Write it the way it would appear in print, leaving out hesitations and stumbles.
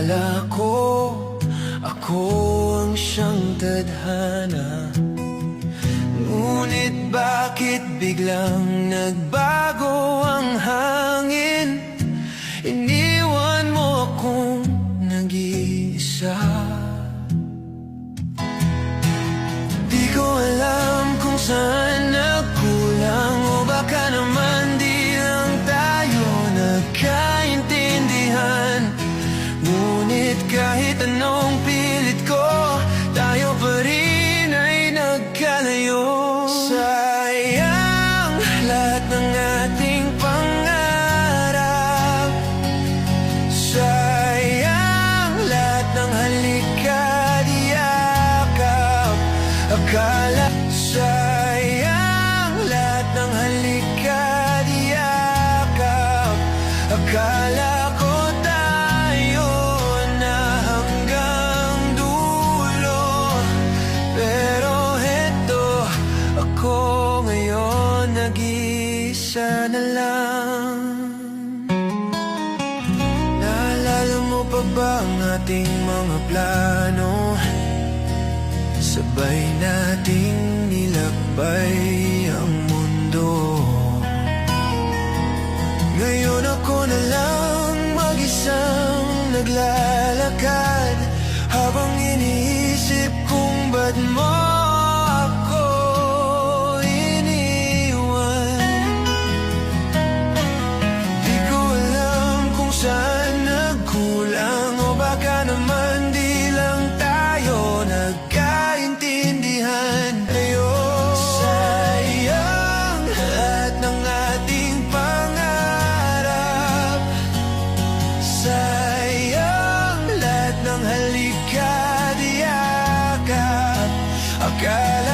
Akala ko ako ang siyang tadhana, ngunit bakit biglang nagbago ang hangin? Iniwan mo akong nag-iisa. Di ko alam kung saan nagkulang, o baka naman di lang tayo nagkaintindihan. Ngunit kahit anong pilit ko, tayo pa rin ay nagkalayo. Sayang lahat ng ating pangarap, sayang lahat ng halika't yakap. Sayang lahat ng halika't yakap. Akala ko tayo na hanggang dulo, pero heto ako ngayon, nag-iisa na lang. Naalala mo pa ba ang ating mga plano? Sabay nating nilakbay ang mundo. Ngayon ako na lang mag-isang naglalakad, habang iniisip kung ba't mo ako iniwan. Di ko alam kung saan nagkulang, o baka naman di lang tayo nagkaintindihan. Sayang lahat ng ating pangarap, sayang lahat ng halika't yakap. Akala